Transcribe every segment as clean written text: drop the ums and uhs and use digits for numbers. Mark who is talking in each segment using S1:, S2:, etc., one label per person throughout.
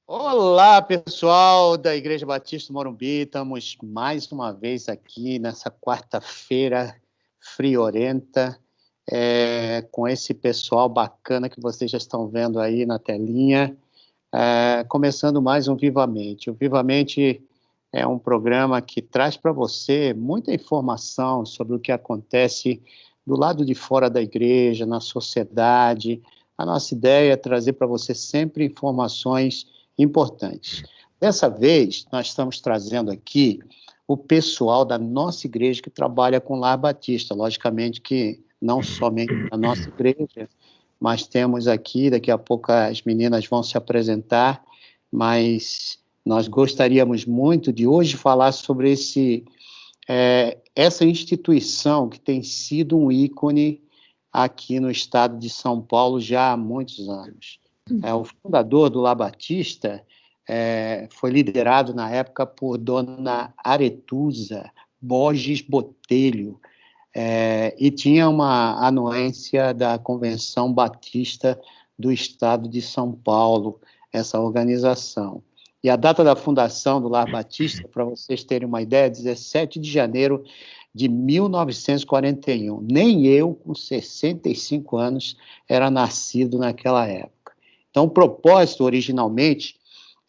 S1: Olá, pessoal da Igreja Batista Morumbi. Estamos mais uma vez aqui nessa quarta-feira friorenta, com esse pessoal bacana que vocês já estão vendo aí na telinha, começando mais um Vivamente. O Vivamente é um programa que traz para você muita informação sobre o que acontece do lado de fora da igreja, na sociedade. A nossa ideia é trazer para você sempre informações importantes. Dessa vez, nós estamos trazendo aqui o pessoal da nossa igreja que trabalha com Lar Batista. Logicamente que não somente a nossa igreja, mas temos aqui, daqui a pouco as meninas vão se apresentar, mas nós gostaríamos muito de hoje falar sobre essa instituição que tem sido um ícone aqui no estado de São Paulo já há muitos anos. O fundador do Lar Batista foi liderado na época por Dona Aretusa Borges Botelho, e tinha uma anuência da Convenção Batista do Estado de São Paulo, essa organização. E a data da fundação do Lar Batista, para vocês terem uma ideia, é 17 de janeiro de 1941. Nem eu, com 65 anos, era nascido naquela época. Então, o propósito, originalmente,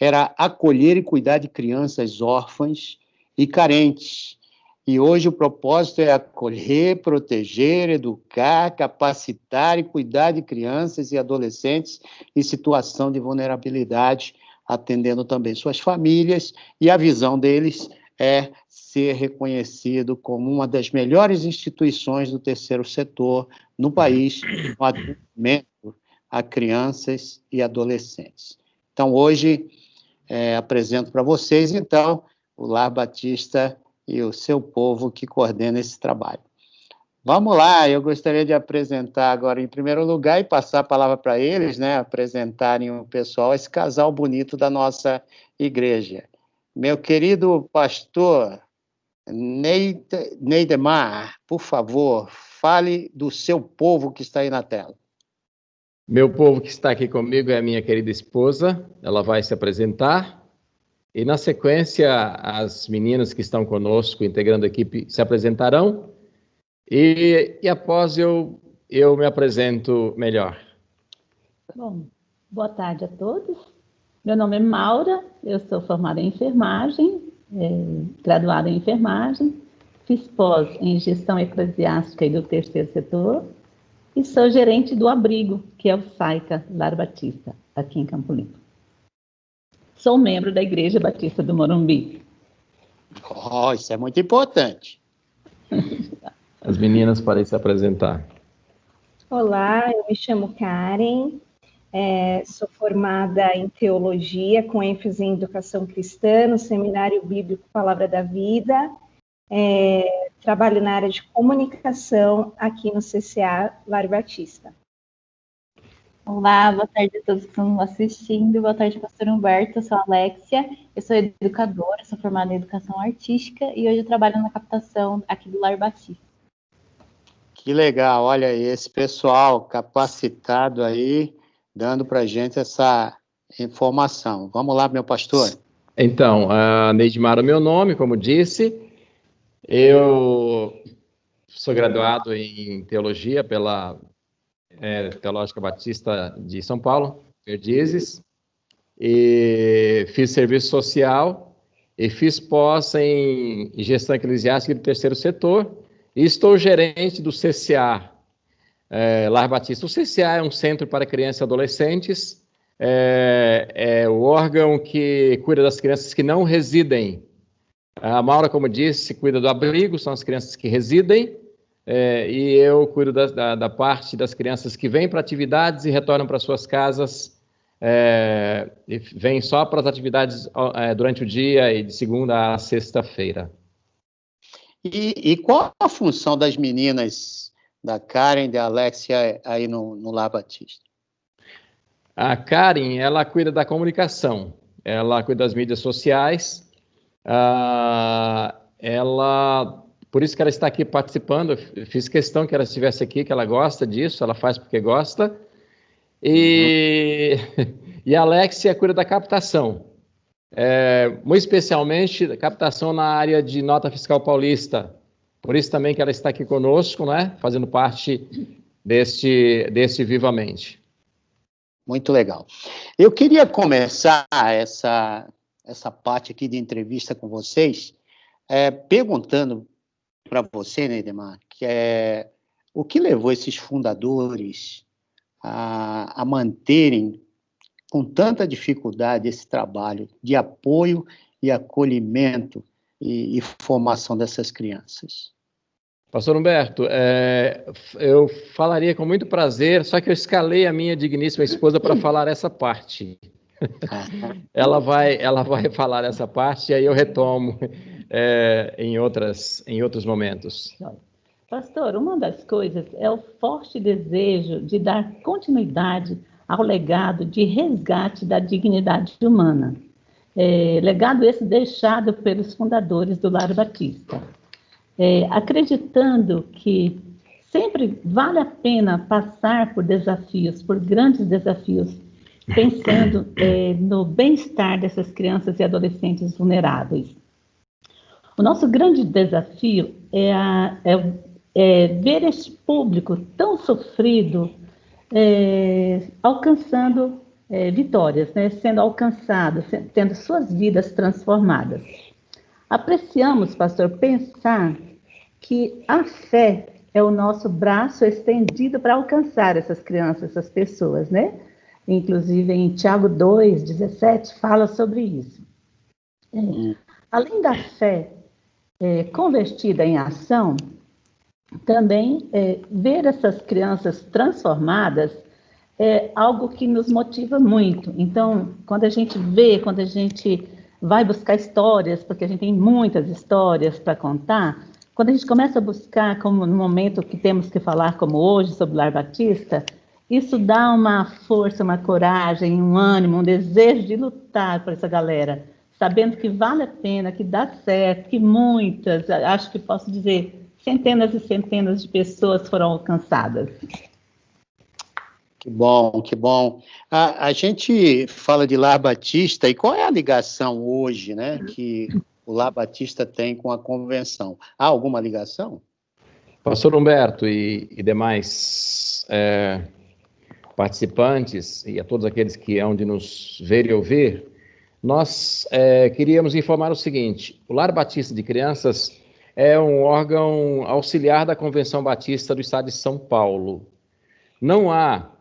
S1: era acolher e cuidar de crianças órfãs e carentes. E hoje o propósito é acolher, proteger, educar, capacitar e cuidar de crianças e adolescentes em situação de vulnerabilidade, atendendo também suas famílias, e a visão deles é ser reconhecido como uma das melhores instituições do terceiro setor no país, no atendimento a crianças e adolescentes. Então, hoje, apresento para vocês, então, o Lar Batista e o seu povo que coordena esse trabalho. Vamos lá, eu gostaria de apresentar agora, em primeiro lugar, e passar a palavra para eles, apresentarem o pessoal, esse casal bonito da nossa igreja. Meu querido pastor Neidemar, por favor, fale do seu povo que está aí na tela.
S2: Meu povo que está aqui comigo é a minha querida esposa, ela vai se apresentar, e na sequência as meninas que estão conosco, integrando a equipe, se apresentarão, e após eu me apresento melhor.
S3: Bom, boa tarde a todos, meu nome é Maura, eu sou formada em enfermagem, graduada em enfermagem, fiz pós em gestão eclesiástica e do terceiro setor, e sou gerente do abrigo, que é o SAICA Lar Batista, aqui em Campo Limpo. Sou membro da Igreja Batista do Morumbi.
S1: Isso é muito importante.
S2: As meninas podem se apresentar.
S4: Olá, eu me chamo Karen, sou formada em teologia, com ênfase em educação cristã, no Seminário Bíblico Palavra da Vida. Trabalho na área de comunicação aqui no CCA Lar Batista.
S5: Olá, boa tarde a todos que estão assistindo. Boa tarde, pastor Humberto. Eu sou a Alexia, eu sou educadora, sou formada em educação artística e hoje eu trabalho na captação aqui do Lar Batista.
S1: Que legal, olha aí, esse pessoal capacitado aí, dando para a gente essa informação. Vamos lá, meu pastor.
S2: Então, a Neidmar é o meu nome, como disse. Eu sou graduado em teologia pela Teológica Batista de São Paulo, Perdizes, e fiz serviço social e fiz pós em gestão eclesiástica do terceiro setor e estou gerente do CCA, Lar Batista. O CCA é um centro para crianças e adolescentes, é o órgão que cuida das crianças que não residem. A Maura, como disse, cuida do abrigo, são as crianças que residem, e eu cuido da parte das crianças que vêm para atividades e retornam para suas casas, e vêm só para as atividades durante o dia e de segunda a sexta-feira.
S1: E qual a função das meninas, da Karen e da Alexia, aí no Lar Batista?
S2: A Karen, ela cuida da comunicação, ela cuida das mídias sociais. Por isso que ela está aqui participando. Eu fiz questão que ela estivesse aqui, que ela gosta disso, ela faz porque gosta. E E a Alexia cuida da captação, muito especialmente da captação na área de nota fiscal paulista. Por isso também que ela está aqui conosco, né, fazendo parte deste Vivamente.
S1: Muito legal. Eu queria começar essa parte aqui de entrevista com vocês perguntando para você, Neidemar, o que levou esses fundadores a manterem com tanta dificuldade esse trabalho de apoio e acolhimento e formação dessas crianças?
S2: Pastor Humberto, eu falaria com muito prazer, só que eu escalei a minha digníssima esposa para falar essa parte. Ela vai falar essa parte e aí eu retomo em outros momentos.
S3: Pastor, uma das coisas é o forte desejo de dar continuidade ao legado de resgate da dignidade humana. Legado esse deixado pelos fundadores do Lar Batista. Acreditando que sempre vale a pena passar por desafios, por grandes desafios, pensando no bem-estar dessas crianças e adolescentes vulneráveis. O nosso grande desafio é ver esse público tão sofrido alcançando vitórias, né? Sendo alcançado, tendo suas vidas transformadas. Apreciamos, pastor, pensar que a fé é o nosso braço estendido para alcançar essas crianças, essas pessoas, né? Inclusive em Tiago 2:17 fala sobre isso. Além da fé convertida em ação, também ver essas crianças transformadas é algo que nos motiva muito. Então, quando a gente vai buscar histórias, porque a gente tem muitas histórias para contar, quando a gente começa a buscar, como no momento que temos que falar, como hoje, sobre o Lar Batista, isso dá uma força, uma coragem, um ânimo, um desejo de lutar por essa galera, sabendo que vale a pena, que dá certo, que muitas, acho que posso dizer, centenas e centenas de pessoas foram alcançadas.
S1: Que bom, que bom. A gente fala de Lar Batista, e qual é a ligação hoje, né, que o Lar Batista tem com a convenção? Há alguma ligação?
S2: Pastor Humberto e demais participantes, e a todos aqueles que hão de nos ver e ouvir, nós queríamos informar o seguinte: o Lar Batista de Crianças é um órgão auxiliar da Convenção Batista do Estado de São Paulo. Não há,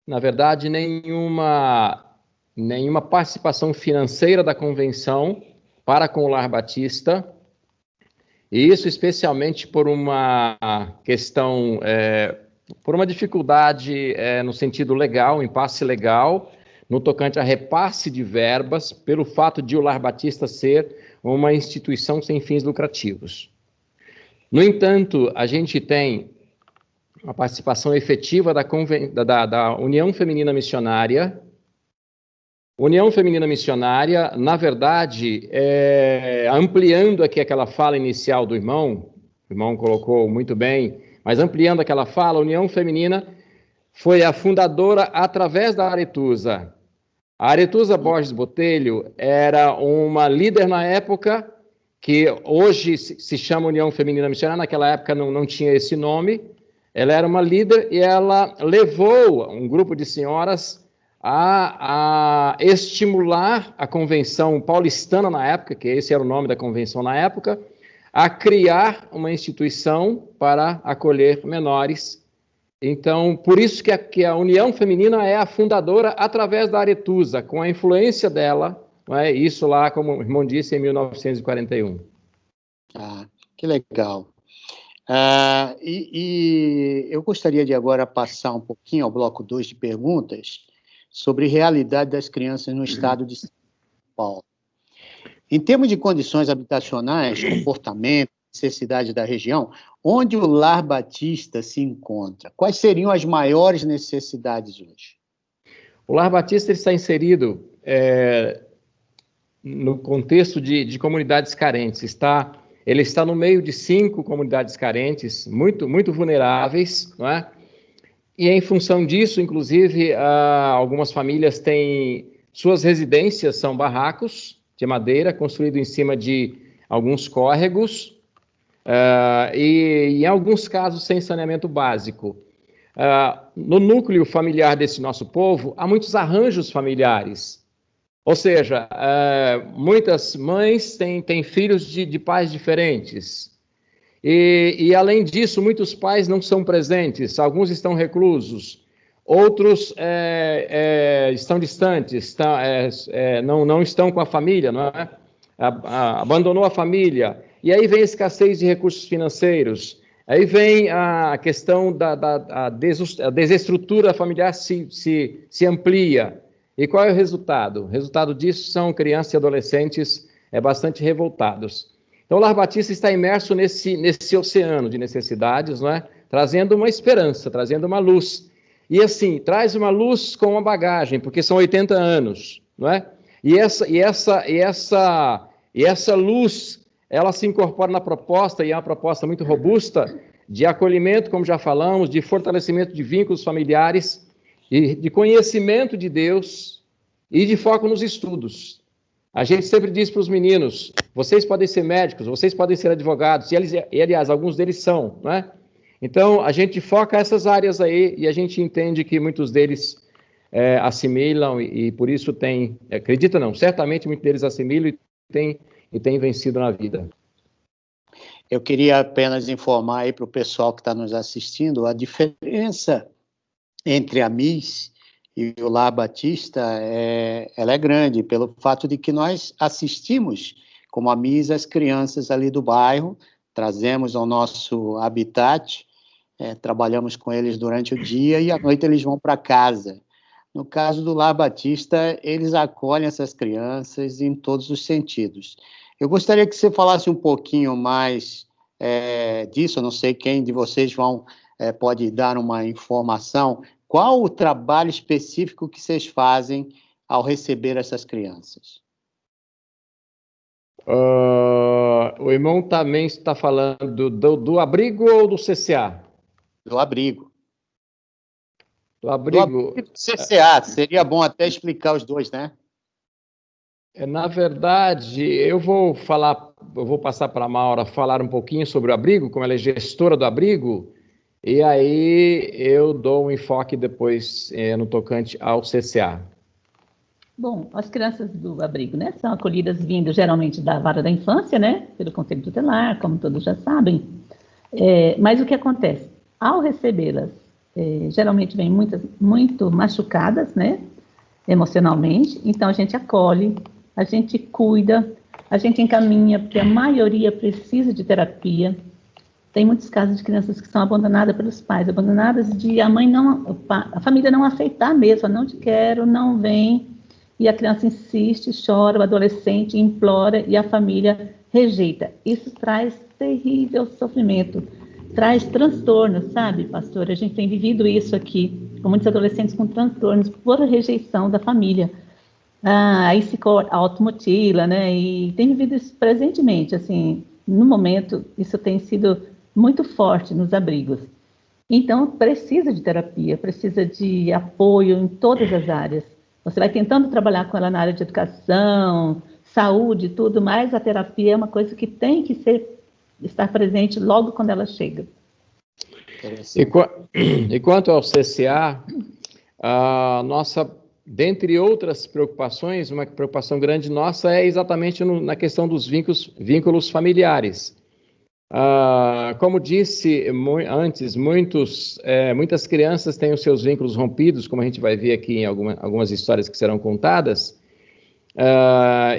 S2: na verdade, nenhuma participação financeira da convenção para com o Lar Batista, e isso especialmente por uma questão, por uma dificuldade no sentido legal, impasse legal, no tocante a repasse de verbas, pelo fato de o Lar Batista ser uma instituição sem fins lucrativos. No entanto, a gente tem a participação efetiva da União Feminina Missionária. União Feminina Missionária, na verdade, ampliando aqui aquela fala inicial do irmão, o irmão colocou muito bem, mas ampliando aquela fala, a União Feminina foi a fundadora através da Aretusa. A Aretusa Borges Botelho era uma líder na época, que hoje se chama União Feminina Missionária, naquela época não tinha esse nome. Ela era uma líder e ela levou um grupo de senhoras a estimular a convenção paulistana na época, que esse era o nome da convenção na época, a criar uma instituição para acolher menores. Então, por isso que a União Feminina é a fundadora através da Aretusa, com a influência dela, não é? Isso lá, como o irmão disse, em 1941.
S1: Que legal. E eu gostaria de agora passar um pouquinho ao bloco 2 de perguntas sobre realidade das crianças no estado de São Paulo. Em termos de condições habitacionais, comportamento, necessidade da região, onde o Lar Batista se encontra? Quais seriam as maiores necessidades hoje?
S2: O Lar Batista está inserido no contexto de comunidades carentes. Ele está no meio de 5 comunidades carentes, muito, muito vulneráveis, não é? em função disso, inclusive, algumas famílias têm suas residências, são barracos de madeira, construídos em cima de alguns córregos, e em alguns casos sem saneamento básico. No núcleo familiar desse nosso povo, há muitos arranjos familiares. Ou seja, muitas mães têm filhos de pais diferentes. E, além disso, muitos pais não são presentes, alguns estão reclusos, outros estão distantes, não estão com a família, não é? Abandonou a família. E aí vem a escassez de recursos financeiros, aí vem a questão da desestrutura familiar se amplia. E qual é o resultado? O resultado disso são crianças e adolescentes bastante revoltados. Então, o Lar Batista está imerso nesse oceano de necessidades, não é? Trazendo uma esperança, trazendo uma luz. E assim, traz uma luz com uma bagagem, porque são 80 anos, não é? E essa luz, ela se incorpora na proposta, e é uma proposta muito robusta, de acolhimento, como já falamos, de fortalecimento de vínculos familiares, e de conhecimento de Deus, e de foco nos estudos. A gente sempre diz para os meninos, vocês podem ser médicos, vocês podem ser advogados, e aliás, alguns deles são, não é? Então, a gente foca essas áreas aí, e a gente entende que muitos deles assimilam, e por isso certamente muitos deles assimilam e têm vencido na vida.
S1: Eu queria apenas informar aí para o pessoal que está nos assistindo, a diferença entre a MIS e o Lar Batista, ela é grande, pelo fato de que nós assistimos, como a MIS, as crianças ali do bairro, trazemos ao nosso habitat, trabalhamos com eles durante o dia e à noite eles vão para casa. No caso do Lar Batista, eles acolhem essas crianças em todos os sentidos. Eu gostaria que você falasse um pouquinho mais disso, eu não sei quem de vocês pode dar uma informação. Qual o trabalho específico que vocês fazem ao receber essas crianças?
S2: O irmão também está falando do abrigo ou do CCA?
S1: Do abrigo.
S2: Do abrigo.
S1: Do CCA, seria bom até explicar os dois, né?
S2: Na verdade, eu vou passar para a Maura falar um pouquinho sobre o abrigo, como ela é gestora do abrigo, e aí eu dou um enfoque depois no tocante ao CCA.
S3: Bom, as crianças do abrigo, né, são acolhidas vindo geralmente da vara da infância, né, pelo Conselho Tutelar, como todos já sabem. Mas o que acontece? Ao recebê-las, geralmente vêm muito machucadas, né, emocionalmente, então a gente acolhe, a gente cuida, a gente encaminha, porque a maioria precisa de terapia. Tem muitos casos de crianças que são abandonadas pelos pais, abandonadas de a família não aceitar mesmo, não te quero, não vem, e a criança insiste, chora, o adolescente implora e a família rejeita. Isso traz terrível sofrimento, traz transtornos, sabe, pastor? A gente tem vivido isso aqui, com muitos adolescentes com transtornos por rejeição da família. Aí se automutila, né, e tem vivido isso presentemente, assim, no momento, isso tem sido muito forte nos abrigos. Então, precisa de terapia, precisa de apoio em todas as áreas. Você vai tentando trabalhar com ela na área de educação, saúde, tudo, mas a terapia é uma coisa que tem que estar presente logo quando ela chega.
S2: E quanto ao CCA, dentre outras preocupações, uma preocupação grande nossa é exatamente na questão dos vínculos familiares. Como disse antes, muitas crianças têm os seus vínculos rompidos, como a gente vai ver aqui em algumas histórias que serão contadas,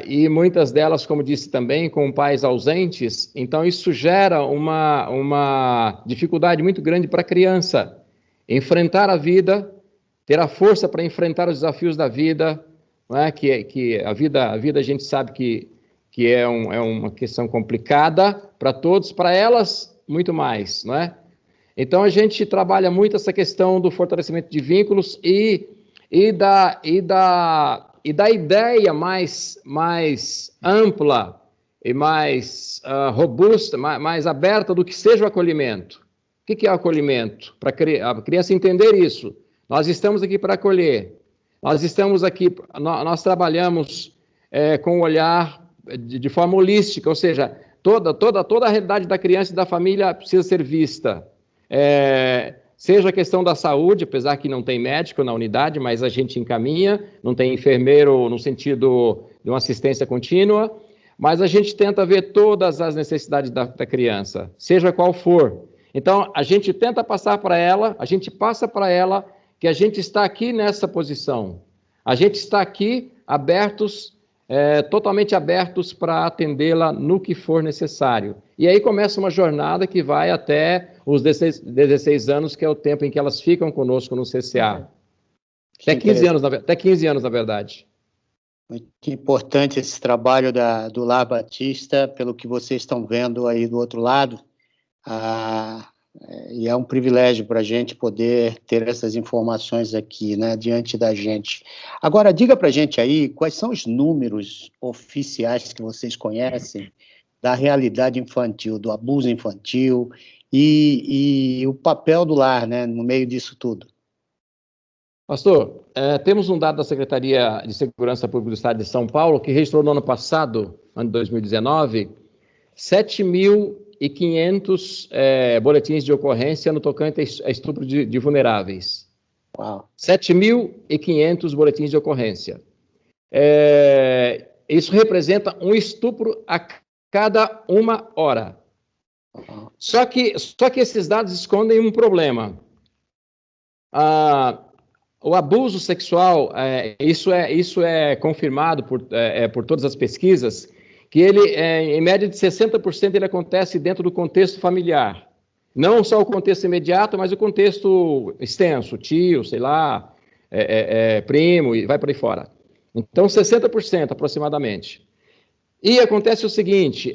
S2: e muitas delas, como disse também, com pais ausentes. Então isso gera uma dificuldade muito grande para a criança enfrentar a vida, ter a força para enfrentar os desafios da vida, não é? Que a vida a gente sabe que é uma questão complicada para todos, para elas muito mais, não é? Então a gente trabalha muito essa questão do fortalecimento de vínculos e da ideia mais ampla e mais robusta, mais aberta do que seja o acolhimento. O que é o acolhimento? Para a criança entender isso. Nós estamos aqui para acolher. Nós estamos aqui, nós trabalhamos com o olhar de forma holística, ou seja, toda a realidade da criança e da família precisa ser vista. Seja a questão da saúde, apesar que não tem médico na unidade, mas a gente encaminha, não tem enfermeiro no sentido de uma assistência contínua, mas a gente tenta ver todas as necessidades da criança, seja qual for. Então, a gente tenta passar para ela, a gente passa para ela que a gente está aqui nessa posição. A gente está aqui abertos, totalmente abertos para atendê-la no que for necessário. E aí começa uma jornada que vai até os 16 anos, que é o tempo em que elas ficam conosco no CCA. Até 15 anos, na verdade.
S1: Muito importante esse trabalho do Lar Batista, pelo que vocês estão vendo aí do outro lado. E é um privilégio para a gente poder ter essas informações aqui, né, diante da gente. Agora, diga para a gente aí quais são os números oficiais que vocês conhecem da realidade infantil, do abuso infantil e o papel do lar, né, no meio disso tudo.
S2: Pastor, temos um dado da Secretaria de Segurança Pública do Estado de São Paulo, que registrou no ano passado, ano de 2019, 7.500 boletins de ocorrência no tocante a estupro de vulneráveis.
S1: Uau.
S2: 7.500 boletins de ocorrência. Isso representa um estupro a cada 1 hora. Só que esses dados escondem um problema. O abuso sexual, isso é confirmado por todas as pesquisas, que ele, em média de 60%, ele acontece dentro do contexto familiar. Não só o contexto imediato, mas o contexto extenso, tio, sei lá, primo, e vai por aí fora. Então, 60% aproximadamente. E acontece o seguinte,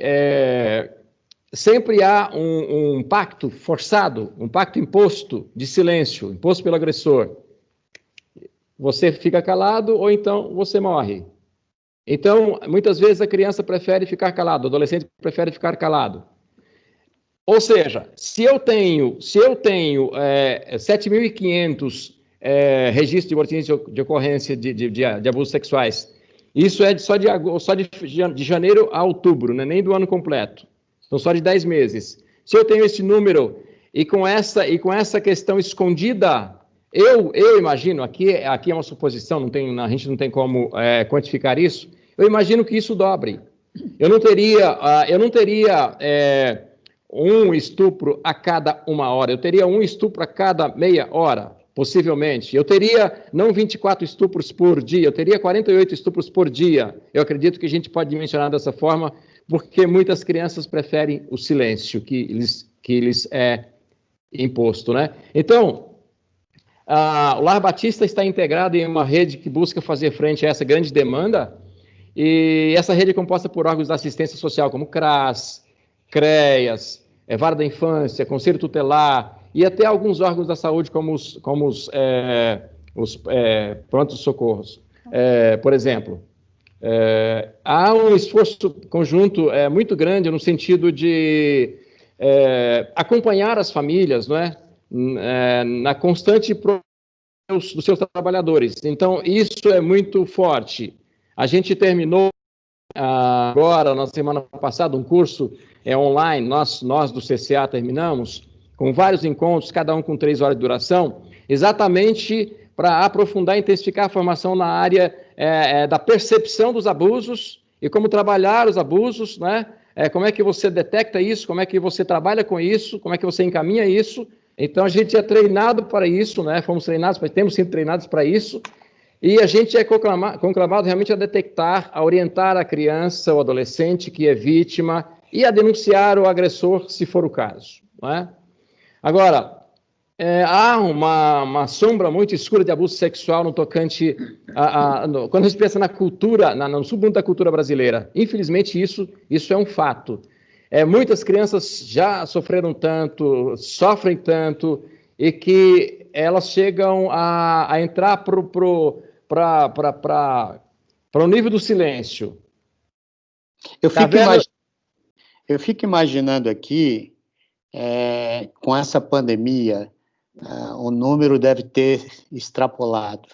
S2: sempre há um pacto forçado, um pacto imposto de silêncio, imposto pelo agressor. Você fica calado ou então você morre. Então, muitas vezes a criança prefere ficar calado, o adolescente prefere ficar calado. Ou seja, se eu tenho 7.500 registros de boletins de ocorrência de abusos sexuais, isso é só de janeiro a outubro, né? Nem do ano completo. Então, só de 10 meses. Se eu tenho esse número e com essa questão escondida, eu imagino, aqui é uma suposição, a gente não tem como quantificar isso, eu imagino que isso dobre. Eu não teria um estupro a cada 1 hora, eu teria um estupro a cada meia hora, possivelmente. Eu teria não 24 estupros por dia, eu teria 48 estupros por dia. Eu acredito que a gente pode dimensionar dessa forma, porque muitas crianças preferem o silêncio que lhes é imposto, né? Então, o Lar Batista está integrado em uma rede que busca fazer frente a essa grande demanda, e essa rede é composta por órgãos da assistência social, como CRAS, CREAS, Vara da Infância, Conselho Tutelar, e até alguns órgãos da saúde, como os prontos-socorros. Por exemplo, há um esforço conjunto muito grande no sentido de acompanhar as famílias, não é? Na constante dos seus trabalhadores. Então, isso é muito forte. A gente terminou agora, na semana passada, um curso online, nós do CCA terminamos, com vários encontros, cada um com 3 horas de duração, exatamente para aprofundar e intensificar a formação na área da percepção dos abusos e como trabalhar os abusos, né? Como é que você detecta isso, como é que você trabalha com isso, como é que você encaminha isso. Então, a gente é treinado para isso, né? Temos sido treinados para isso, e a gente é conclamado realmente a detectar, a orientar a criança ou adolescente que é vítima e a denunciar o agressor, se for o caso, não é? Agora, há uma sombra muito escura de abuso sexual no tocante quando a gente pensa na cultura, no submundo da cultura brasileira. Infelizmente, isso é um fato. Muitas crianças já sofreram tanto, sofrem tanto, e que elas chegam a entrar para o nível do silêncio.
S1: Eu fico imaginando aqui com essa pandemia, o número deve ter extrapolado,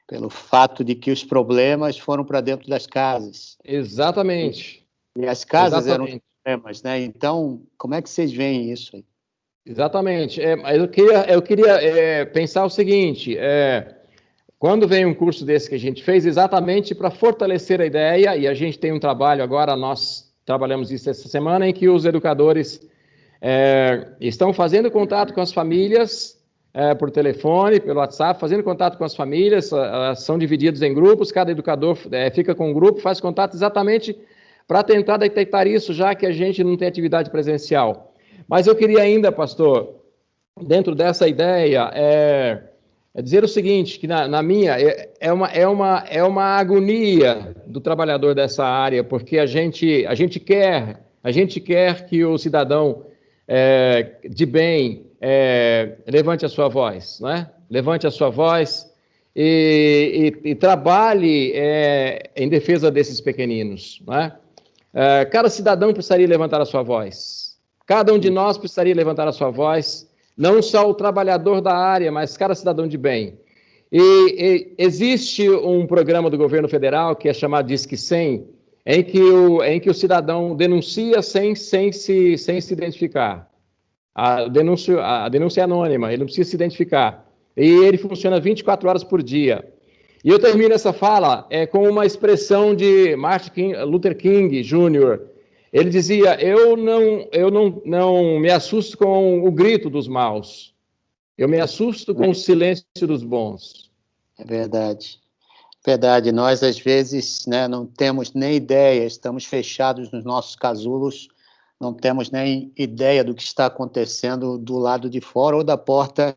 S1: pelo fato de que os problemas foram para dentro das casas.
S2: Exatamente.
S1: E as casas eram os problemas, né? Então, como é que vocês veem isso aí?
S2: Exatamente. Eu queria pensar o seguinte, quando vem um curso desse que a gente fez, exatamente para fortalecer a ideia, e a gente tem um trabalho agora, nós trabalhamos isso essa semana, em que os educadores estão fazendo contato com as famílias, por telefone, pelo WhatsApp, fazendo contato com as famílias, são divididos em grupos, cada educador fica com um grupo, faz contato exatamente para tentar detectar isso, já que a gente não tem atividade presencial. Mas eu queria ainda, pastor, dentro dessa ideia, dizer o seguinte, que na minha, é uma agonia do trabalhador dessa área, porque a gente quer que o cidadão de bem levante a sua voz, né? Levante a sua voz e trabalhe em defesa desses pequeninos, né? Cada cidadão precisaria levantar a sua voz. Cada um de nós precisaria levantar a sua voz, não só o trabalhador da área, mas cada cidadão de bem. E existe um programa do governo federal que é chamado Disque 100, em que o cidadão denuncia sem se identificar. A denúncia é anônima, ele não precisa se identificar. E ele funciona 24 horas por dia. E eu termino essa fala com uma expressão de Martin Luther King Jr., ele dizia, eu não me assusto com o grito dos maus, eu me assusto com o silêncio dos bons.
S1: É verdade. Verdade, nós às vezes, né, não temos nem ideia, estamos fechados nos nossos casulos, não temos nem ideia do que está acontecendo do lado de fora ou da porta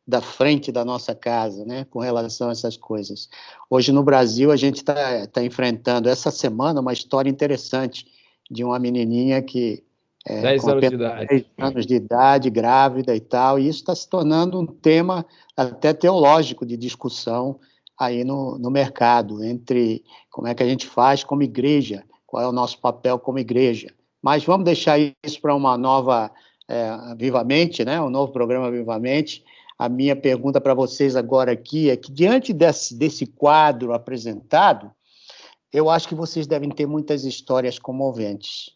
S1: da frente da nossa casa, né, com relação a essas coisas. Hoje no Brasil a gente está enfrentando essa semana uma história interessante, de uma menininha que
S2: 10 anos de idade.
S1: 10 anos de idade, grávida e tal, e isso está se tornando um tema até teológico de discussão aí no mercado, entre como é que a gente faz como igreja, qual é o nosso papel como igreja. Mas vamos deixar isso para uma nova Vivamente, né? Um novo programa Vivamente. A minha pergunta para vocês agora aqui é que, diante desse quadro apresentado, eu acho que vocês devem ter muitas histórias comoventes,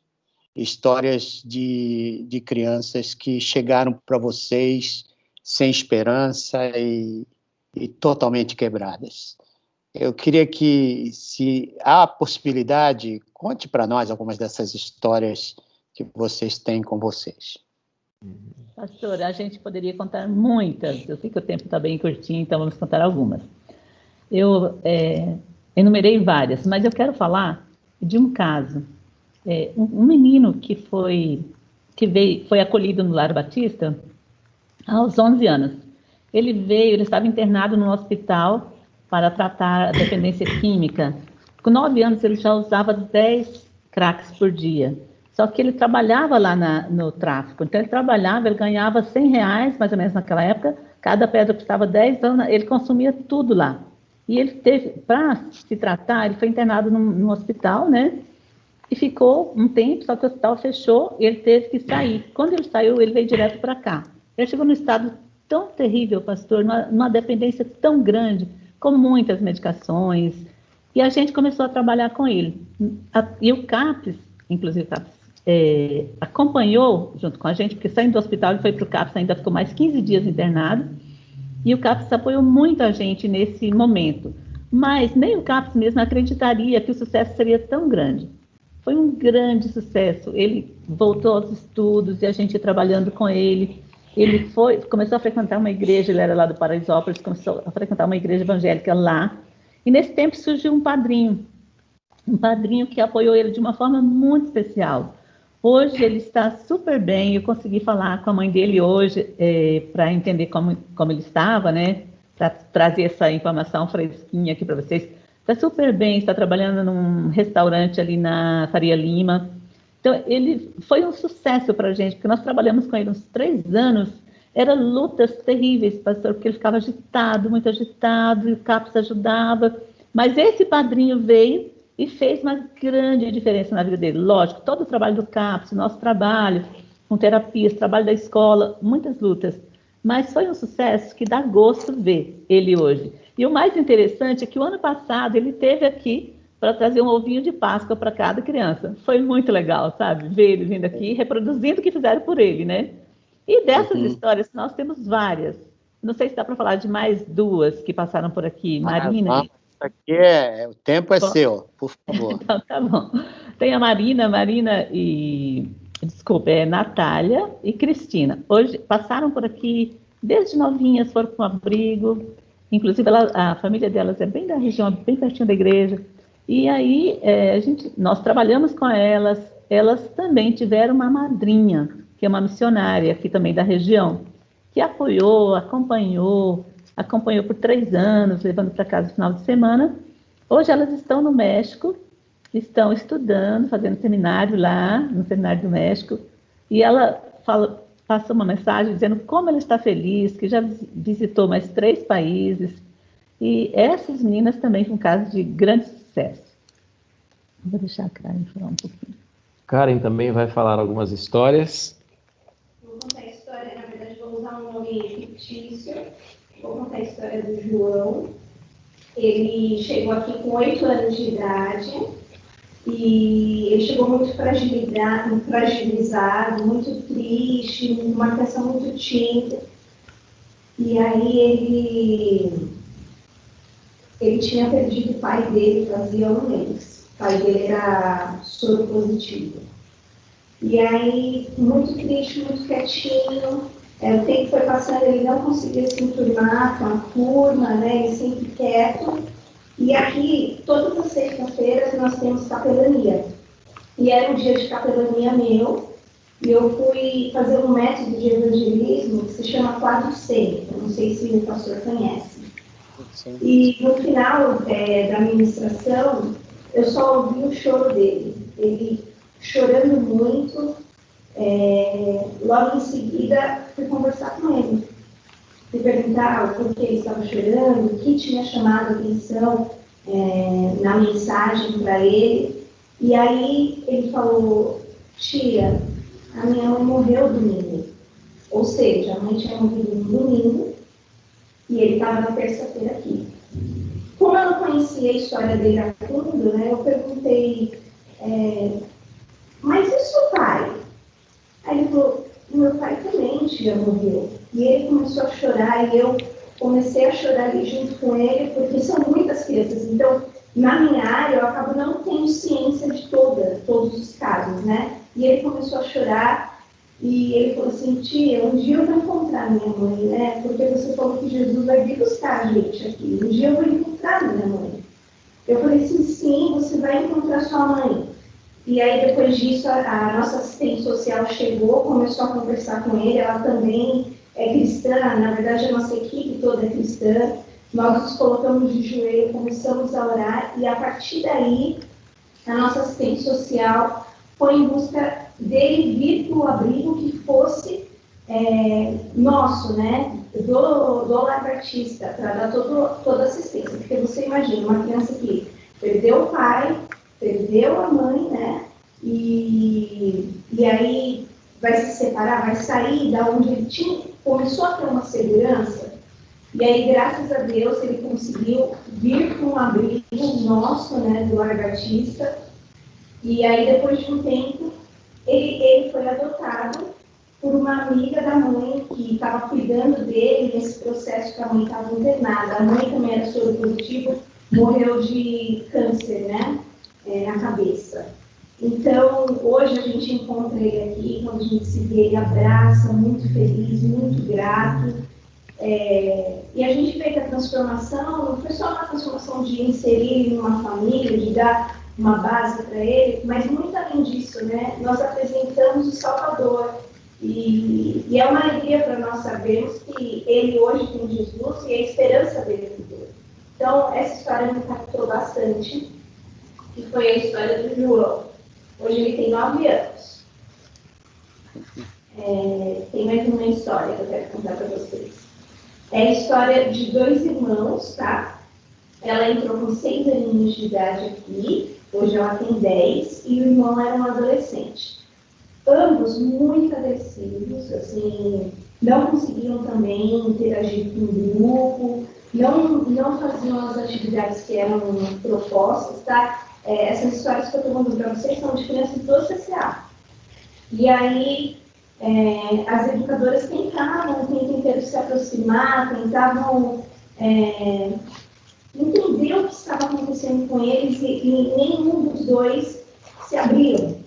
S1: histórias de crianças que chegaram para vocês sem esperança e totalmente quebradas. Eu queria que, se há possibilidade, conte para nós algumas dessas histórias que vocês têm com vocês.
S3: Pastor, a gente poderia contar muitas, eu sei que o tempo está bem curtinho, então vamos contar algumas. Eu enumerei várias, mas eu quero falar de um caso. Um menino que foi acolhido no Lar Batista aos 11 anos. Ele estava internado no hospital para tratar a dependência química. Com 9 anos ele já usava 10 cracks por dia. Só que ele trabalhava lá no tráfico. Então ele ganhava R$100, mais ou menos naquela época. Cada pedra custava 10, então ele consumia tudo lá. E ele para se tratar, ele foi internado num hospital, né? E ficou um tempo, só que o hospital fechou e ele teve que sair. Quando ele saiu, ele veio direto para cá. Ele chegou num estado tão terrível, pastor, numa dependência tão grande, com muitas medicações. E a gente começou a trabalhar com ele. E o CAPES, inclusive o CAPES, acompanhou junto com a gente, porque saindo do hospital ele foi para o CAPES, ainda ficou mais 15 dias internado. E o CAPES apoiou muito a gente nesse momento. Mas nem o CAPES mesmo acreditaria que o sucesso seria tão grande. Foi um grande sucesso. Ele voltou aos estudos e a gente trabalhando com ele. Ele começou a frequentar uma igreja, ele era lá do Paraisópolis, começou a frequentar uma igreja evangélica lá. E nesse tempo surgiu um padrinho que apoiou ele de uma forma muito especial. Hoje ele está super bem, eu consegui falar com a mãe dele hoje para entender como ele estava, né? Para trazer essa informação fresquinha aqui para vocês. Está super bem, está trabalhando num restaurante ali na Faria Lima. Então, ele foi um sucesso para a gente, porque nós trabalhamos com ele uns 3 anos. Eram lutas terríveis, pastor, porque ele ficava agitado, muito agitado, e o CAPES ajudava. Mas esse padrinho veio e fez uma grande diferença na vida dele. Lógico, todo o trabalho do CAPES, o nosso trabalho, com terapias, trabalho da escola, muitas lutas. Mas foi um sucesso que dá gosto ver ele hoje. E o mais interessante é que o ano passado ele esteve aqui para trazer um ovinho de Páscoa para cada criança. Foi muito legal, sabe? Ver ele vindo aqui, reproduzindo o que fizeram por ele, né? E dessas histórias, nós temos várias. Não sei se dá para falar de mais duas que passaram por aqui. Marina.
S1: Isso aqui o tempo é seu, por favor.
S3: Então, tá bom. Tem a Marina e... Desculpa, é Natália e Cristina. Hoje passaram por aqui desde novinhas, foram para um abrigo. Inclusive, a família delas é bem da região, bem pertinho da igreja. E aí, nós trabalhamos com elas. Elas também tiveram uma madrinha, que é uma missionária aqui também da região, que apoiou, acompanhou por 3 anos, levando para casa no final de semana. Hoje elas estão no México, estão estudando, fazendo seminário lá, no Seminário do México, e ela passa uma mensagem dizendo como ela está feliz, que já visitou mais 3 países, e essas meninas também com casos de grande sucesso. Vou deixar a Karen falar um pouquinho.
S2: Karen também vai falar algumas histórias.
S4: Vou contar a história, na verdade vou usar um nome fictício, vou contar a história do João. Ele chegou aqui com 8 anos de idade, e ele chegou muito fragilizado, muito triste, uma criação muito tímida. E aí ele tinha perdido o pai dele fazia 1 mês. O pai dele era soro positivo. E aí, muito triste, muito quietinho. O tempo foi passando, ele não conseguia se enturmar com a turma, né? Ele sempre quieto. E aqui, todas as sextas-feiras, nós temos capelania. E era um dia de capelania meu, e eu fui fazer um método de evangelismo que se chama quadro cênico. Não sei se o pastor conhece. Sim. E no final da ministração, eu só ouvi o choro dele. Ele chorando muito. Logo em seguida, fui conversar com ele. Fui perguntar o porquê ele estava chorando, o que tinha chamado a atenção na mensagem para ele. E aí ele falou: tia, a minha mãe morreu domingo. Ou seja, a mãe tinha morrido no domingo e ele estava na terça-feira aqui. Como eu não conhecia a história dele a fundo, né, eu perguntei, mas e o seu pai? Aí ele falou: meu pai também, tia, morreu. E ele começou a chorar e eu comecei a chorar ali junto com ele, porque são muitas crianças. Então, na minha área, eu acabo não tendo ciência de todos os casos, né? E ele começou a chorar e ele falou assim: tia, um dia eu vou encontrar minha mãe, né? Porque você falou que Jesus vai vir buscar a gente aqui. Um dia eu vou encontrar minha mãe. Eu falei assim: sim, você vai encontrar sua mãe. E aí, depois disso, a nossa assistente social chegou, começou a conversar com ele. Ela também é cristã, na verdade, a nossa equipe toda é cristã. Nós nos colocamos de joelho, começamos a orar, e a partir daí, a nossa assistente social foi em busca dele vir para o abrigo que fosse nosso, né, do Lar Batista, para dar toda a assistência. Porque você imagina, uma criança que perdeu o pai, perdeu a mãe, né? E aí vai se separar, vai sair da onde ele começou a ter uma segurança. E aí, graças a Deus, ele conseguiu vir com um abrigo nosso, né, do Lar Batista. E aí, depois de um tempo, ele foi adotado por uma amiga da mãe que estava cuidando dele nesse processo que a mãe estava internada. A mãe também era soro positivo, morreu de câncer, né? Na cabeça. Então, hoje a gente encontra ele aqui, quando a gente se vê, ele abraça, muito feliz, muito grato. E a gente vê que a transformação não foi só uma transformação de inserir ele numa família, de dar uma base para ele, mas muito além disso, né? Nós apresentamos o Salvador. E é uma alegria para nós sabermos que ele hoje tem Jesus e a esperança dele é Deus. Então, essa história me impactou bastante, que foi a história do João. Hoje ele tem 9 anos. Tem mais uma história que eu quero contar para vocês. É a história de 2 irmãos, tá? Ela entrou com 6 aninhos de idade aqui, hoje ela tem 10, e o irmão era um adolescente. ambos muito agressivos, assim, não conseguiam também interagir com o grupo, não faziam as atividades que eram propostas, tá? Essas histórias que eu estou contando para vocês são de crianças do CCA. E aí, as educadoras tentavam o tempo inteiro se aproximar, tentavam entender o que estava acontecendo com eles e nenhum dos dois se abriram.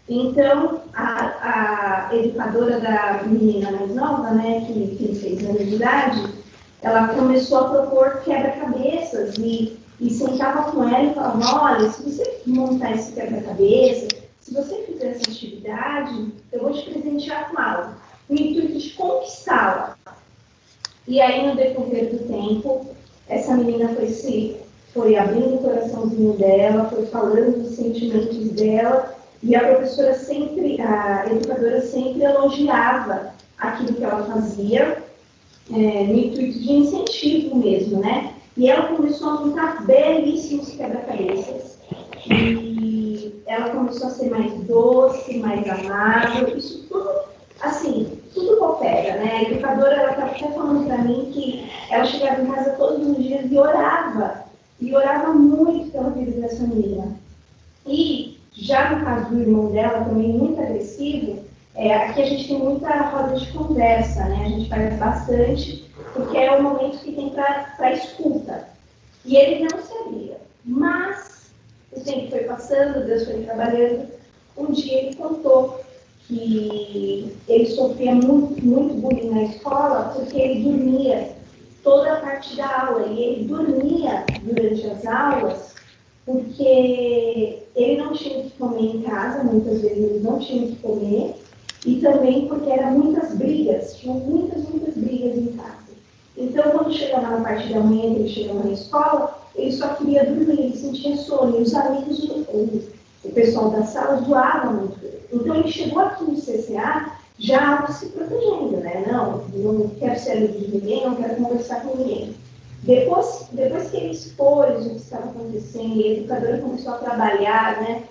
S4: Então, a educadora da menina mais nova, né, que tem 6 anos de idade, ela começou a propor quebra-cabeças e sentava com ela e falava, olha, se você montar esse quebra-cabeça, se você fizer essa atividade, eu vou te presentear com algo, no intuito de conquistá-la. E aí, no decorrer do tempo, essa menina foi abrindo o coraçãozinho dela, foi falando dos sentimentos dela, e a professora sempre, a educadora sempre elogiava aquilo que ela fazia, no intuito de incentivo mesmo, né? E ela começou a montar belíssimos quebra-cabeças. E ela começou a ser mais doce, mais amável, isso tudo, assim, tudo coopera, né? A educadora, ela estava até falando para mim que ela chegava em casa todos os dias e orava muito pela vida dessa menina. E, já no caso do irmão dela, também muito agressivo, aqui a gente tem muita roda de conversa, né? A gente faz bastante, porque é o momento que tem para escuta. E ele não se abria. Mas, o tempo foi passando, Deus foi trabalhando. Um dia ele contou que ele sofria muito, muito bullying na escola, porque ele dormia toda a parte da aula. E ele dormia durante as aulas, porque ele não tinha que comer em casa, muitas vezes ele não tinha que comer, e também porque eram muitas brigas, tinham muitas brigas em casa. Então, quando chegava na parte da manhã, que ele chegava na escola, ele só queria dormir, ele sentia sono, e os amigos, o pessoal da sala zoava muito ele. Então, ele chegou aqui no CCA já se protegendo, né? Não quero ser amigo de ninguém, não quero conversar com ninguém. Depois que ele expôs o que estava acontecendo e a educadora começou a trabalhar, né,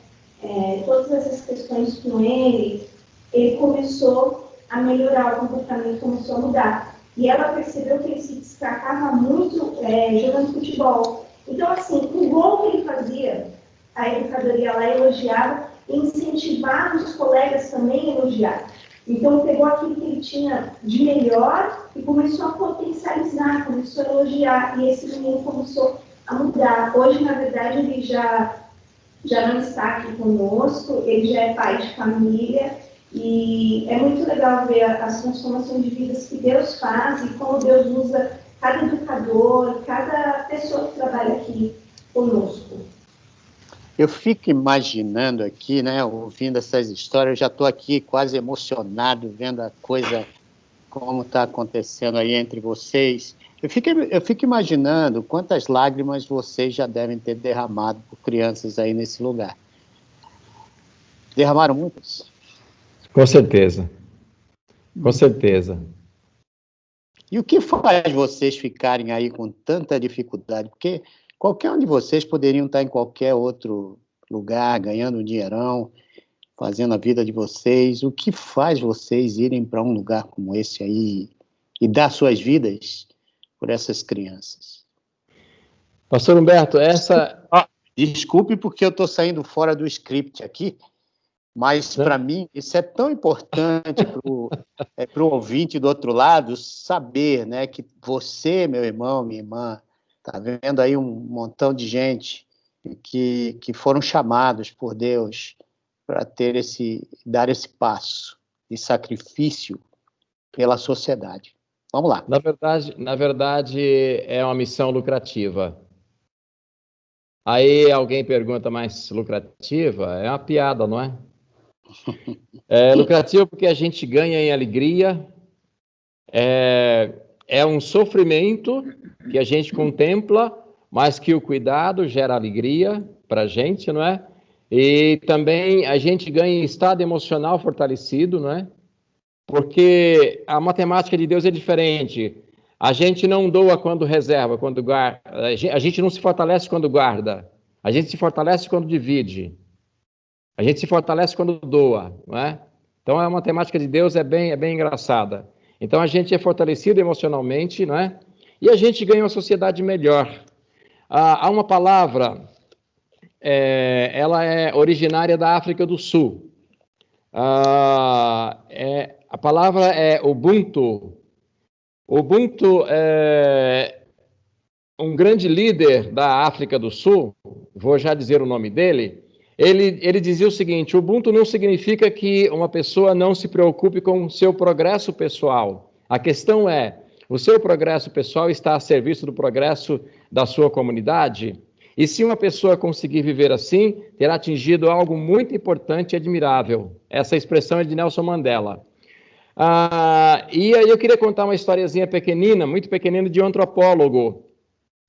S4: todas essas questões com ele começou a melhorar, o comportamento começou a mudar. E ela percebeu que ele se destacava muito jogando futebol. Então, assim, o gol que ele fazia, a educadora ia lá e elogiava, e incentivava os colegas também a elogiar. Então, pegou aquilo que ele tinha de melhor e começou a potencializar, começou a elogiar. E esse menino começou a mudar. Hoje, na verdade, ele já não está aqui conosco, ele já é pai de família. E é muito legal ver as transformações de vidas que Deus faz e como Deus usa cada educador, cada pessoa que trabalha aqui conosco.
S1: Eu fico imaginando aqui, né, ouvindo essas histórias, eu já estou aqui quase emocionado, vendo a coisa, como está acontecendo aí entre vocês. Eu fico imaginando quantas lágrimas vocês já devem ter derramado por crianças aí nesse lugar. Derramaram muitas?
S2: Com certeza. Com certeza.
S1: E o que faz vocês ficarem aí com tanta dificuldade? Porque qualquer um de vocês poderiam estar em qualquer outro lugar, ganhando um dinheirão, fazendo a vida de vocês. O que faz vocês irem para um lugar como esse aí e dar suas vidas por essas crianças?
S2: Pastor Humberto,
S1: Desculpe porque eu estou saindo fora do script aqui, mas para mim isso é tão importante para o ouvinte do outro lado saber, né, que você, meu irmão, minha irmã, está vendo aí um montão de gente que foram chamados por Deus para dar esse passo de sacrifício pela sociedade. Vamos lá.
S2: Na verdade, é uma missão lucrativa. Aí alguém pergunta, mas lucrativa? É uma piada, não é? É lucrativa porque a gente ganha em alegria, é um sofrimento que a gente contempla, mas que o cuidado gera alegria para a gente, não é? E também a gente ganha em estado emocional fortalecido, não é? Porque a matemática de Deus é diferente. A gente não doa quando reserva, quando guarda. A gente não se fortalece quando guarda. A gente se fortalece quando divide. A gente se fortalece quando doa, não é? Então, a matemática de Deus é bem engraçada. Então, a gente é fortalecido emocionalmente, não é? E a gente ganha uma sociedade melhor. Há uma palavra, ela é originária da África do Sul. A palavra é Ubuntu. Ubuntu é um grande líder da África do Sul, vou já dizer o nome dele. Ele dizia o seguinte: Ubuntu não significa que uma pessoa não se preocupe com o seu progresso pessoal. A questão é, o seu progresso pessoal está a serviço do progresso da sua comunidade? E se uma pessoa conseguir viver assim, terá atingido algo muito importante e admirável. Essa expressão é de Nelson Mandela. E aí eu queria contar uma historiazinha pequenina, muito pequenina, de um antropólogo.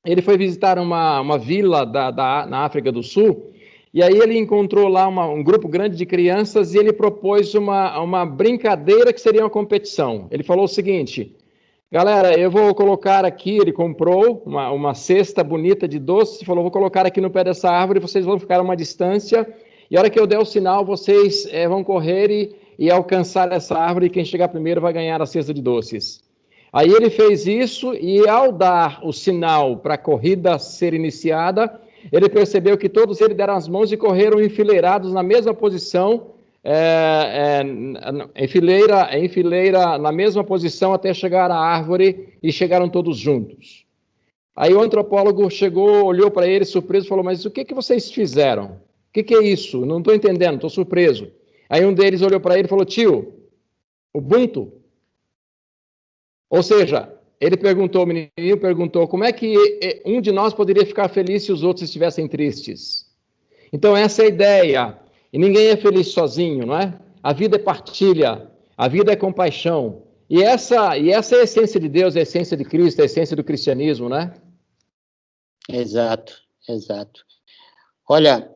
S2: Ele foi visitar uma vila na África do Sul, e aí ele encontrou lá um grupo grande de crianças e ele propôs uma brincadeira que seria uma competição. Ele falou o seguinte: galera, eu vou colocar aqui, ele comprou uma cesta bonita de doces, falou, vou colocar aqui no pé dessa árvore, vocês vão ficar a uma distância, e a hora que eu der o sinal, vocês vão correr e alcançar essa árvore, e quem chegar primeiro vai ganhar a cesta de doces. Aí ele fez isso, e ao dar o sinal para a corrida ser iniciada, ele percebeu que todos eles deram as mãos e correram enfileirados na mesma posição, em fileira na mesma posição até chegar à árvore, e chegaram todos juntos. Aí o antropólogo chegou, olhou para ele surpreso e falou: mas o que vocês fizeram? O que é isso? Não estou entendendo, estou surpreso. Aí um deles olhou para ele e falou: tio, Ubuntu. Ou seja, o menininho perguntou, como é que um de nós poderia ficar feliz se os outros estivessem tristes? Então essa é a ideia. E ninguém é feliz sozinho, não é? A vida é partilha, a vida é compaixão. E essa é a essência de Deus, a essência de Cristo, a essência do cristianismo, né?
S1: Exato. Olha,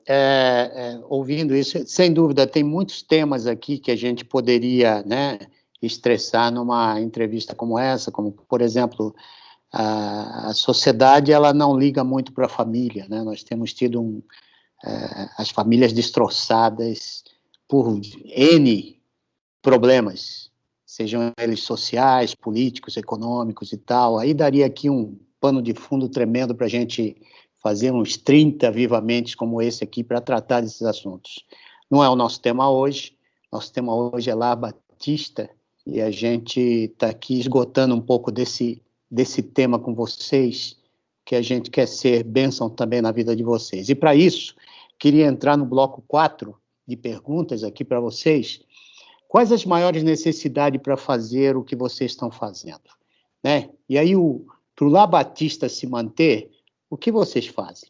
S1: ouvindo isso, sem dúvida, tem muitos temas aqui que a gente poderia, né, estressar numa entrevista como essa, como, por exemplo, a sociedade, ela não liga muito para a família, né? Nós temos tido as famílias destroçadas por N problemas, sejam eles sociais, políticos, econômicos e tal. Aí daria aqui um pano de fundo tremendo para a gente fazer uns 30 avivamentos como esse aqui para tratar desses assuntos. Não é o nosso tema hoje. Nosso tema hoje é Lar Batista, e a gente está aqui esgotando um pouco desse tema com vocês, que a gente quer ser bênção também na vida de vocês. E para isso, queria entrar no bloco 4 de perguntas aqui para vocês. Quais as maiores necessidades para fazer o que vocês estão fazendo? Né? E aí, para o Lar Batista se manter, o que vocês fazem?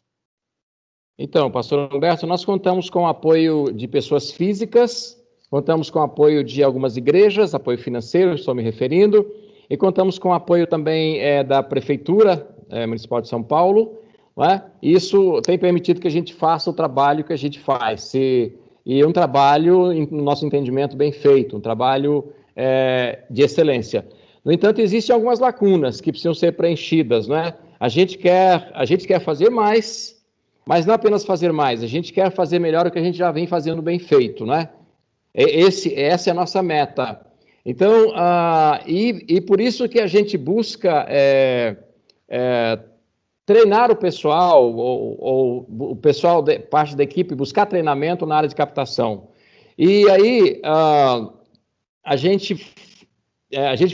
S2: Então, pastor Humberto, nós contamos com o apoio de pessoas físicas, contamos com o apoio de algumas igrejas, apoio financeiro, estou me referindo, e contamos com o apoio também da Prefeitura Municipal de São Paulo, não é? Isso tem permitido que a gente faça o trabalho que a gente faz, e um trabalho, no nosso entendimento, bem feito, um trabalho de excelência. No entanto, existem algumas lacunas que precisam ser preenchidas, não é? A gente quer fazer mais, mas não apenas fazer mais, a gente quer fazer melhor o que a gente já vem fazendo bem feito, não é? Essa é a nossa meta. Então, e por isso que a gente busca treinar o pessoal, ou o pessoal, parte da equipe, buscar treinamento na área de captação. E aí, a gente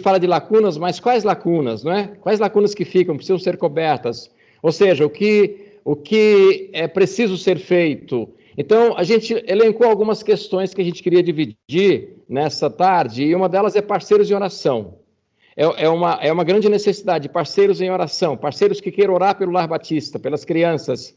S2: fala de lacunas, mas quais lacunas, não é? Quais lacunas que ficam, precisam ser cobertas? Ou seja, o que é preciso ser feito? Então, a gente elencou algumas questões que a gente queria dividir nessa tarde, e uma delas é parceiros em oração. É uma grande necessidade, parceiros em oração, parceiros que queiram orar pelo Lar Batista, pelas crianças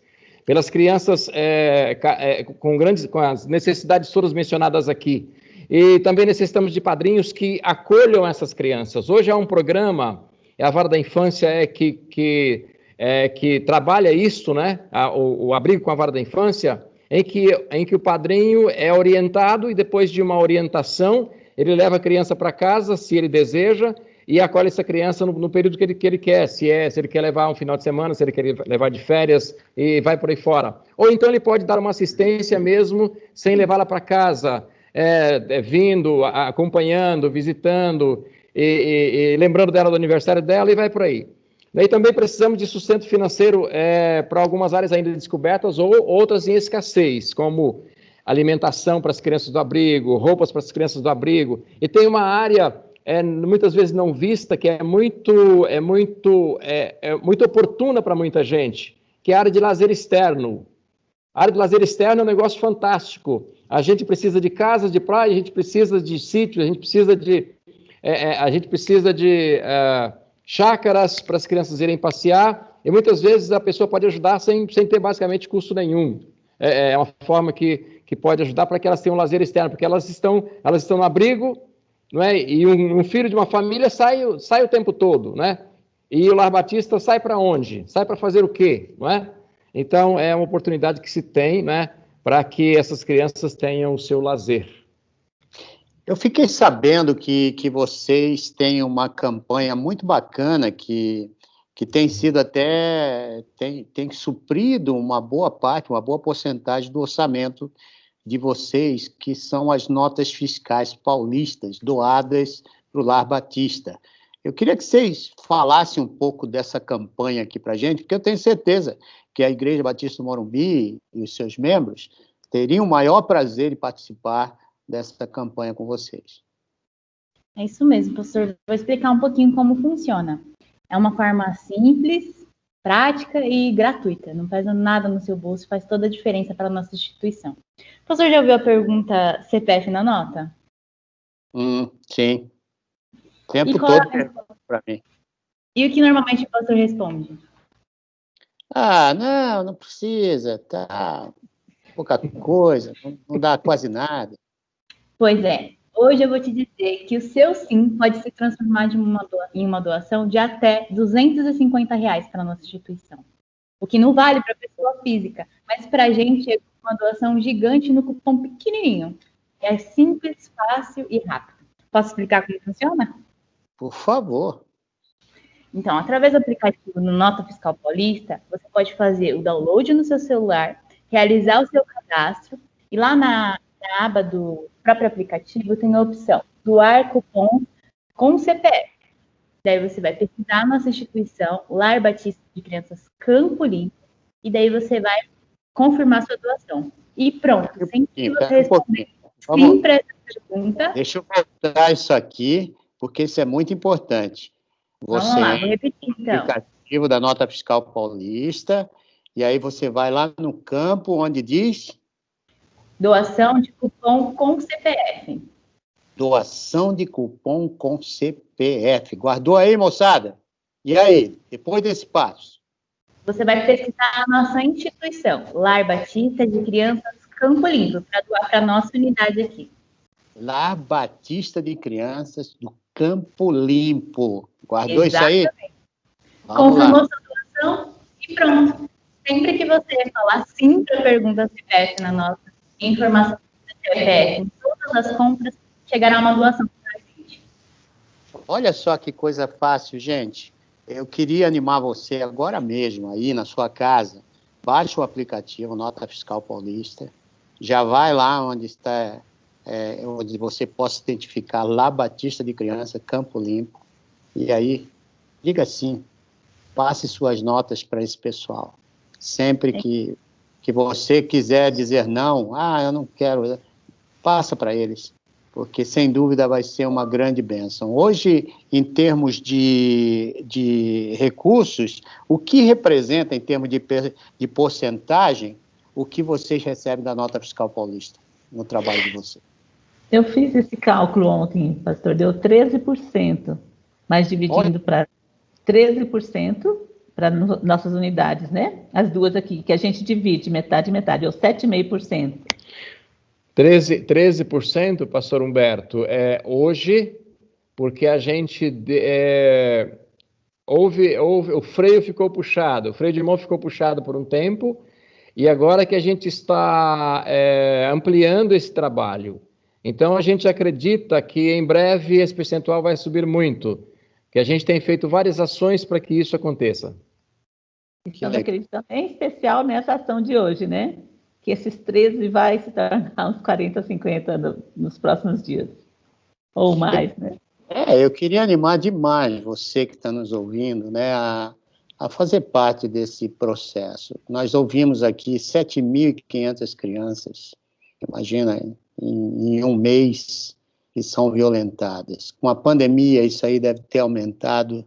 S2: com as necessidades todas mencionadas aqui. E também necessitamos de padrinhos que acolham essas crianças. Hoje há um programa, a Vara da Infância que trabalha isso, né? O abrigo com a Vara da Infância, em que o padrinho é orientado, e depois de uma orientação, ele leva a criança para casa, se ele deseja, e acolhe essa criança no período que ele quer, se ele quer levar um final de semana, se ele quer levar de férias e vai por aí fora. Ou então ele pode dar uma assistência mesmo sem levá-la para casa, vindo, acompanhando, visitando e lembrando dela do aniversário dela e vai por aí. Daí também precisamos de sustento financeiro para algumas áreas ainda descobertas ou outras em escassez, como alimentação para as crianças do abrigo, roupas para as crianças do abrigo. E tem uma área muitas vezes não vista, que é muito oportuna para muita gente, que é a área de lazer externo. A área de lazer externo é um negócio fantástico. A gente precisa de casas de praia, a gente precisa de sítios, a gente precisa de chácaras para as crianças irem passear, e muitas vezes a pessoa pode ajudar sem ter basicamente custo nenhum. É uma forma que pode ajudar para que elas tenham um lazer externo, porque elas estão no abrigo, não é? E um filho de uma família sai o tempo todo, né? E o Lar Batista sai para onde? Sai para fazer o quê, não é? Então, é uma oportunidade que se tem, né, para que essas crianças tenham o seu lazer.
S1: Eu fiquei sabendo que vocês têm uma campanha muito bacana que tem sido tem suprido uma boa parte, uma boa porcentagem do orçamento de vocês, que são as notas fiscais paulistas doadas para o Lar Batista. Eu queria que vocês falassem um pouco dessa campanha aqui para a gente, porque eu tenho certeza que a Igreja Batista do Morumbi e os seus membros teriam o maior prazer em participar dessa campanha com vocês.
S5: É isso mesmo, pastor. Vou explicar um pouquinho como funciona. É uma forma simples, prática e gratuita. Não pesa nada no seu bolso, faz toda a diferença para a nossa instituição. O pastor já ouviu a pergunta CPF na nota?
S1: Sim. O tempo todo para mim.
S5: E o que normalmente o pastor responde?
S1: Não precisa, tá pouca coisa, não dá quase nada.
S5: Pois é, hoje eu vou te dizer que o seu sim pode se transformar em uma doação de até R$250 para a nossa instituição. O que não vale para a pessoa física, mas para a gente é uma doação gigante no cupom pequenininho. É simples, fácil e rápido. Posso explicar como funciona?
S1: Por favor.
S5: Então, através do aplicativo no Nota Fiscal Paulista, você pode fazer o download no seu celular, realizar o seu cadastro, e lá na aba do próprio aplicativo tem a opção doar cupom com CPF. Daí você vai pesquisar a nossa instituição, Lar Batista de Crianças Campo Limpo, e daí você vai confirmar sua doação. E pronto, sem que você responder sim para essa pergunta.
S1: Deixa eu voltar isso aqui, porque isso é muito importante.
S5: Vamos lá, vou repetir então.
S1: Aplicativo da Nota Fiscal Paulista, e aí você vai lá no campo onde diz...
S5: Doação de cupom com CPF.
S1: Doação de cupom com CPF. Guardou aí, moçada? E aí, depois desse passo?
S5: Você vai pesquisar a nossa instituição, Lar Batista de Crianças Campo Limpo, para doar para a nossa unidade aqui.
S1: Lar Batista de Crianças do Campo Limpo. Guardou
S5: Exatamente.
S1: Isso aí? Vamos
S5: Confirmou
S1: lá.
S5: sua doação e pronto. Sempre que você falar sim para a pergunta CPF na nossa informação do CPF, em todas as compras, chegará uma doação para a gente.
S1: Olha só que coisa fácil, gente. Eu queria animar você agora mesmo, aí na sua casa. Baixe o aplicativo Nota Fiscal Paulista. Já vai lá onde está, onde você possa identificar Lar Batista de Criança, Campo Limpo. E aí, diga sim. Passe suas notas para esse pessoal. Sempre que você quiser dizer não, eu não quero, passa para eles, porque sem dúvida vai ser uma grande bênção. Hoje, em termos de recursos, o que representa em termos de porcentagem, o que vocês recebem da Nota Fiscal Paulista no trabalho de vocês?
S3: Eu fiz esse cálculo ontem, pastor, deu 13%, mas dividindo para 13%, para nossas unidades, né? As duas aqui, que a gente divide, metade e metade, deu 7,5%.
S2: 13%, pastor Humberto, hoje, porque a gente o freio ficou puxado, o freio de mão ficou puxado por um tempo, e agora que a gente está ampliando esse trabalho. Então, a gente acredita que em breve esse percentual vai subir muito. que a gente tem feito várias ações para que isso aconteça.
S3: Estamos acreditando em especial nessa ação de hoje, né? Que esses 13 vai se tornar uns 40, 50 nos próximos dias. Ou mais, né?
S1: Eu queria animar demais você que está nos ouvindo, né, a fazer parte desse processo. Nós ouvimos aqui 7.500 crianças, imagina, em um mês, que são violentadas. Com a pandemia, isso aí deve ter aumentado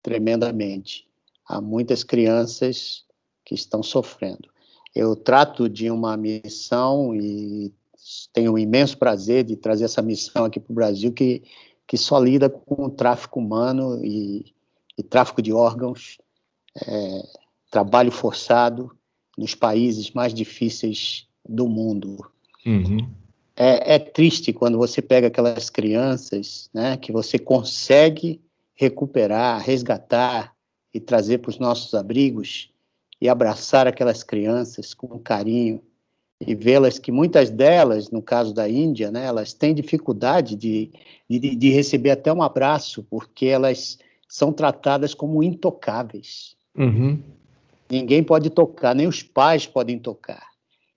S1: tremendamente. Há muitas crianças que estão sofrendo. Eu trato de uma missão e tenho um imenso prazer de trazer essa missão aqui para o Brasil, que só lida com o tráfico humano e tráfico de órgãos, trabalho forçado nos países mais difíceis do mundo.
S2: Uhum.
S1: É triste quando você pega aquelas crianças, né, que você consegue recuperar, resgatar e trazer para os nossos abrigos e abraçar aquelas crianças com carinho e vê-las que muitas delas, no caso da Índia, né, elas têm dificuldade de receber até um abraço, porque elas são tratadas como intocáveis.
S2: Uhum.
S1: Ninguém pode tocar, nem os pais podem tocar.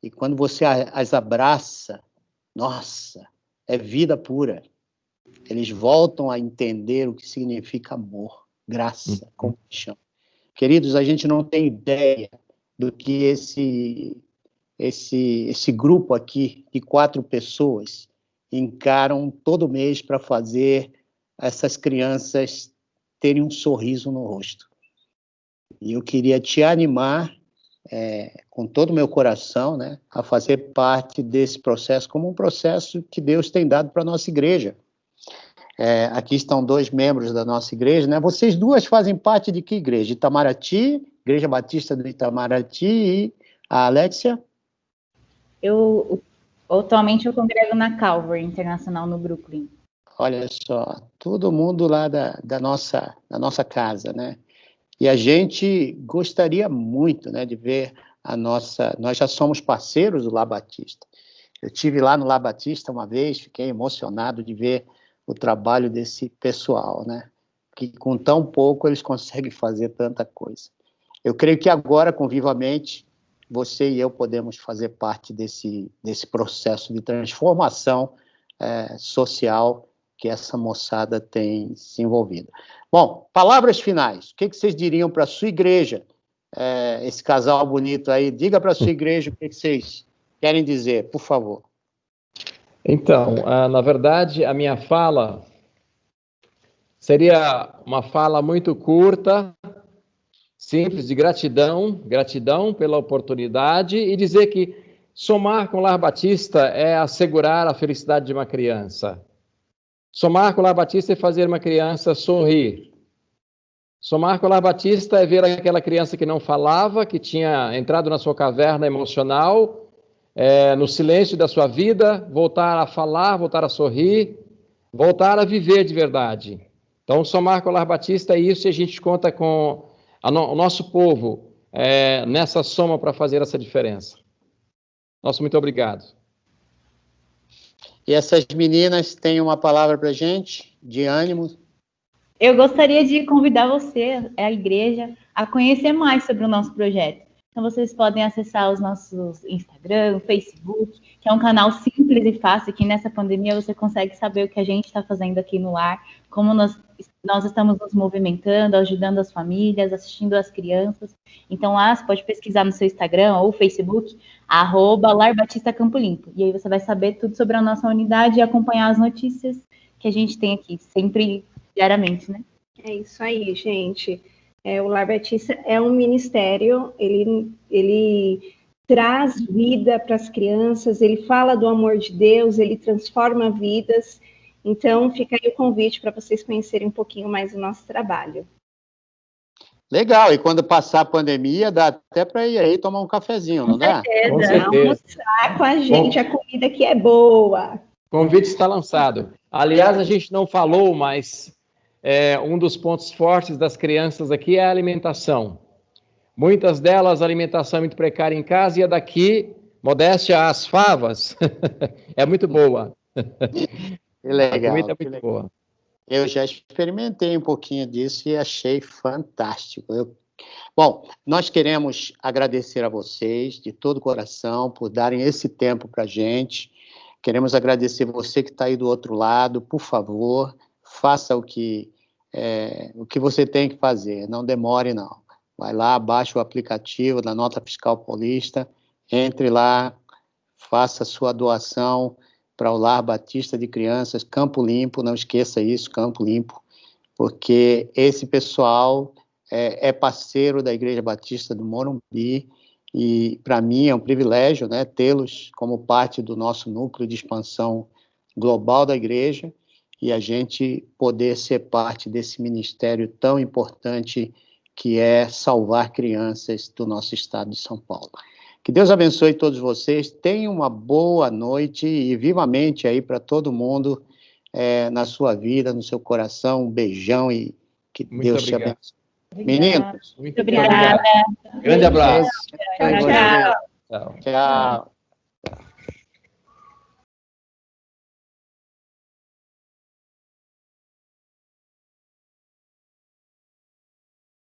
S1: E quando você as abraça, nossa, é vida pura. Eles voltam a entender o que significa amor, graça, compaixão. Queridos, a gente não tem ideia do que esse grupo aqui de 4 pessoas encaram todo mês para fazer essas crianças terem um sorriso no rosto. E eu queria te animar, com todo o meu coração, né, a fazer parte desse processo como um processo que Deus tem dado para a nossa igreja. Aqui estão 2 membros da nossa igreja, né? Vocês 2 fazem parte de que igreja? Itamaraty, Igreja Batista do Itamaraty, e a Alexia?
S5: Atualmente eu congrego na Calvary Internacional no Brooklyn.
S1: Olha só, todo mundo lá da nossa casa, né? E a gente gostaria muito, né, de ver nós já somos parceiros do Lar Batista. Eu estive lá no Lar Batista uma vez, fiquei emocionado de ver o trabalho desse pessoal, né? Que com tão pouco eles conseguem fazer tanta coisa. Eu creio que agora, com Vivamente, você e eu podemos fazer parte desse processo de transformação social que essa moçada tem se envolvido. Bom, palavras finais. O que vocês diriam para a sua igreja? Esse casal bonito aí, diga para a sua igreja o que vocês querem dizer, por favor.
S2: Então, na verdade, a minha fala seria uma fala muito curta, simples, de gratidão pela oportunidade, e dizer que somar com o Lar Batista é assegurar a felicidade de uma criança. Somar com o Lar Batista é fazer uma criança sorrir. Somar com o Lar Batista é ver aquela criança que não falava, que tinha entrado na sua caverna emocional, no silêncio da sua vida, voltar a falar, voltar a sorrir, voltar a viver de verdade. Então, somar com o Lar Batista é isso, e a gente conta com o nosso povo nessa soma para fazer essa diferença. Nosso muito obrigado.
S1: E essas meninas têm uma palavra para a gente, de ânimo?
S5: Eu gostaria de convidar você, a igreja, a conhecer mais sobre o nosso projeto. Então, vocês podem acessar os nossos Instagram, Facebook, que é um canal simples e fácil, que nessa pandemia você consegue saber o que a gente está fazendo aqui no lar, como nós estamos nos movimentando, ajudando as famílias, assistindo as crianças. Então, lá você pode pesquisar no seu Instagram ou Facebook, @LarBatistaCampoLimpo. E aí você vai saber tudo sobre a nossa unidade e acompanhar as notícias que a gente tem aqui, sempre, diariamente, né?
S4: É isso aí, gente. O Lar Batista é um ministério, ele traz vida para as crianças, ele fala do amor de Deus, ele transforma vidas. Então, fica aí o convite para vocês conhecerem um pouquinho mais do nosso trabalho.
S1: Legal, e quando passar a pandemia, dá até para ir aí tomar um cafezinho, não dá?
S2: Com certeza.
S4: Almoçar com a gente, a comida que é boa.
S2: O convite está lançado. Aliás, a gente não falou, mas um dos pontos fortes das crianças aqui é a alimentação. Muitas delas, a alimentação é muito precária em casa, e a daqui, modéstia às favas, é muito boa.
S1: Que legal.
S2: A comida é muito boa.
S1: Eu já experimentei um pouquinho disso e achei fantástico. Bom, nós queremos agradecer a vocês de todo o coração por darem esse tempo para a gente. Queremos agradecer você que está aí do outro lado. Por favor, faça o que você tem que fazer. Não demore, não. Vai lá, baixa o aplicativo da Nota Fiscal Paulista, entre lá, faça a sua doação para o Lar Batista de Crianças Campo Limpo. Não esqueça isso, Campo Limpo, porque esse pessoal é parceiro da Igreja Batista do Morumbi, e para mim é um privilégio, né, tê-los como parte do nosso núcleo de expansão global da igreja, e a gente poder ser parte desse ministério tão importante que é salvar crianças do nosso estado de São Paulo. Que Deus abençoe todos vocês, tenham uma boa noite e vivamente aí para todo mundo, na sua vida, no seu coração, um beijão e que Deus te abençoe. Meninos,
S5: muito obrigada.
S2: Grande abraço.
S5: Tchau.
S1: Tchau.